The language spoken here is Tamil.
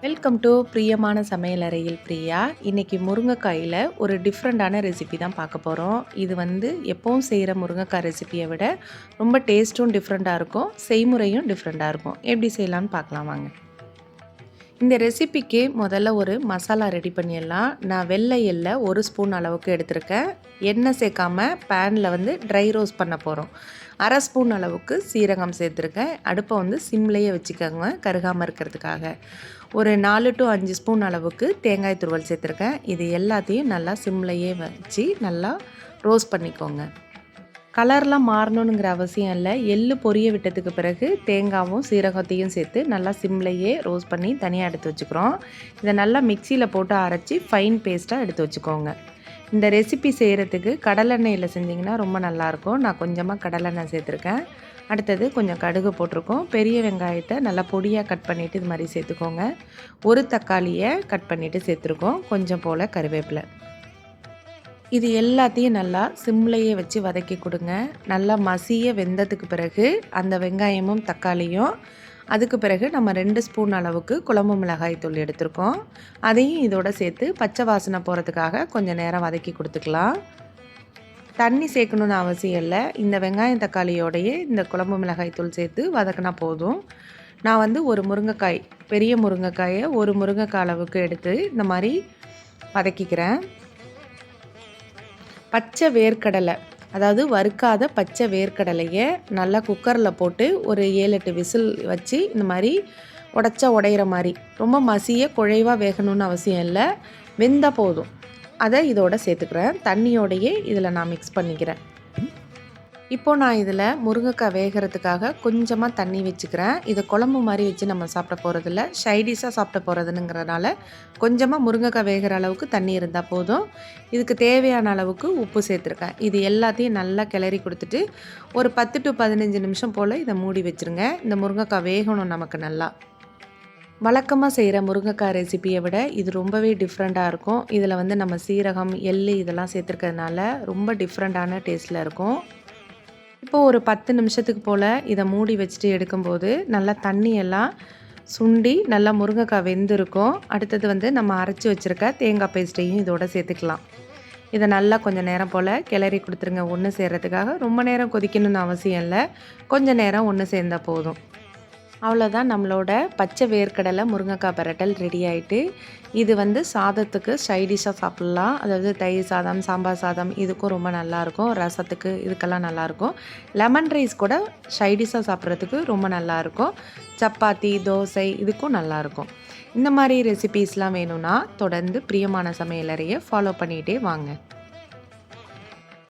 வெல்கம் டு பிரியமான சமையலறையில் பிரியா. இன்றைக்கி முருங்கைக்காயில் ஒரு டிஃப்ரெண்ட்டான ரெசிபி தான் பார்க்க போகிறோம். இது எப்பவும் செய்கிற முருங்கைக்காய் ரெசிபியை விட ரொம்ப டேஸ்ட்டும் டிஃப்ரெண்ட்டாக இருக்கும், செய்முறையும் டிஃப்ரெண்ட்டாக இருக்கும். எப்படி செய்யலான்னு பார்க்கலாம் வாங்க. இந்த ரெசிபிக்கு முதல்ல ஒரு மசாலா ரெடி பண்ணிடலாம். நான் வெள்ளை எள்ளை 1 ஸ்பூன் அளவுக்கு எடுத்திருக்கேன். எண்ணெய் சேர்க்காமல் பேனில் ட்ரை ரோஸ்ட் பண்ண போகிறோம். 1/2 ஸ்பூன் அளவுக்கு சீரகம் சேர்த்துருக்கேன். அடுப்பை சிம்லேயே வச்சுக்கோங்க கருகாமல் இருக்கிறதுக்காக. ஒரு 4 to 5 ஸ்பூன் அளவுக்கு தேங்காய் துருவல் சேர்த்துருக்கேன். இது எல்லாத்தையும் நல்லா சிம்லேயே வச்சு நல்லா ரோஸ்ட் பண்ணிக்கோங்க. கலர்லாம் மாறணுங்கிற அவசியம் இல்லை. எள்ளு பொரிய விட்டதுக்கு பிறகு தேங்காயும் சீரகத்தையும் சேர்த்து நல்லா சிம்லேயே ரோஸ்ட் பண்ணி தனியாக எடுத்து வச்சுக்கிறோம். இதை நல்லா மிக்சியில் போட்டு அரைச்சி ஃபைன் பேஸ்ட்டாக எடுத்து வச்சுக்கோங்க. இந்த ரெசிபி செய்கிறதுக்கு கடலெண்ணெயில் செஞ்சிங்கன்னா ரொம்ப நல்லாயிருக்கும். நான் கொஞ்சமாக கடலெண்ணெய் சேர்த்துருக்கேன். அடுத்தது கொஞ்சம் கடுகு போட்டிருக்கோம். பெரிய வெங்காயத்தை நல்லா பொடியாக கட் பண்ணிவிட்டு இது மாதிரி சேர்த்துக்கோங்க. ஒரு தக்காளியை கட் பண்ணிவிட்டு சேர்த்துருக்கோம். கொஞ்சம் போல் கருவேப்பிலை. இது எல்லாத்தையும் நல்லா சிம்லேயே வச்சு வதக்கி கொடுங்க. நல்லா மசிய வெந்ததுக்கு பிறகு அந்த வெங்காயமும் தக்காளியும், அதுக்கு பிறகு நம்ம 2 ஸ்பூன் அளவுக்கு குழம்பு மிளகாய் தூள் எடுத்துருக்கோம். அதையும் இதோட சேர்த்து பச்சை வாசனை போகிறதுக்காக கொஞ்சம் நேரம் வதக்கி கொடுத்துக்கலாம். தண்ணி சேர்க்கணுன்னு அவசியம் இல்லை. இந்த வெங்காயம் தக்காளியோடையே இந்த குழம்பு மிளகாய் தூள் சேர்த்து வதக்கினா போதும். நான் ஒரு முருங்கைக்காய், பெரிய முருங்கைக்காயை ஒரு முருங்கைக்காய் அளவுக்கு எடுத்து இந்த மாதிரி வதக்கிக்கிறேன். பச்சை வேர்க்கடலை, அதாவது வறுக்காத பச்சை வேர்க்கடலையை நல்லா குக்கரில் போட்டு ஒரு 7-8 விசில் வச்சு இந்த மாதிரி உடையிற மாதிரி, ரொம்ப மசிய குழைவாக வேகணும்னு அவசியம் இல்லை, வெந்தால் போதும். அதை இதோட சேர்த்துக்கிறேன். தண்ணியோடையே இதில் நான் மிக்ஸ் பண்ணிக்கிறேன். இப்போது நான் இதில் முருங்கைக்காய் வேகிறதுக்காக கொஞ்சமாக தண்ணி வச்சுக்கிறேன். இதை குழம்பு மாதிரி வச்சு நம்ம சாப்பிட போகிறதில்ல, சைடிஷாக சாப்பிட போகிறதுங்கிறனால கொஞ்சமாக முருங்கைக்காய் வேகிற அளவுக்கு தண்ணி இருந்தால் போதும். இதுக்கு தேவையான அளவுக்கு உப்பு சேர்த்துருக்கேன். இது எல்லாத்தையும் நல்லா கிளறி கொடுத்துட்டு ஒரு 10 to 15 நிமிஷம் போல் இதை மூடி வச்சுருங்க. இந்த முருங்கைக்காய் வேகணும் நமக்கு நல்லா. வழக்கமாக செய்கிற முருங்கைக்காய் ரெசிப்பியை விட இது ரொம்பவே டிஃப்ரெண்ட்டாக இருக்கும். இதில் நம்ம சீரகம், எள்ளு இதெல்லாம் சேர்த்துருக்கிறதுனால ரொம்ப டிஃப்ரெண்ட்டான டேஸ்ட்டில் இருக்கும். இப்போது ஒரு 10 நிமிஷத்துக்கு போல் இதை மூடி வச்சுட்டு எடுக்கும்போது நல்லா தண்ணியெல்லாம் சுண்டி நல்லா முருங்கைக்காய் வெந்திருக்கும். அடுத்தது நம்ம அரைச்சி வச்சுருக்க தேங்காய் பேஸ்ட்டையும் இதோட சேர்த்துக்கலாம். இதை நல்லா கொஞ்சம் நேரம் போல் கிளறி கொடுத்துருங்க. ஒன்று சேர்கிறதுக்காக ரொம்ப நேரம் கொதிக்கணும்னு அவசியம் இல்லை, கொஞ்சம் நேரம் ஒன்று சேர்ந்தால் போதும். அவ்வளோதான், நம்மளோட பச்சை வேர்க்கடலை முருங்கைக்காய் பிரட்டல் ரெடி ஆகிட்டு. இது சாதத்துக்கு சைடிஷாக சாப்பிட்லாம். அதாவது தயிர் சாதம், சாம்பார் சாதம் இதுக்கும் ரொம்ப நல்லாயிருக்கும். ரசத்துக்கு இதுக்கெல்லாம் நல்லாயிருக்கும். லெமன் ரைஸ் கூட சைடிஷாக சாப்பிட்றதுக்கு ரொம்ப நல்லாயிருக்கும். சப்பாத்தி, தோசை இதுக்கும் நல்லாயிருக்கும். இந்த மாதிரி ரெசிபீஸ்லாம் வேணும்னா தொடர்ந்து பிரியமான சமையலறையை ஃபாலோ பண்ணிகிட்டே வாங்க.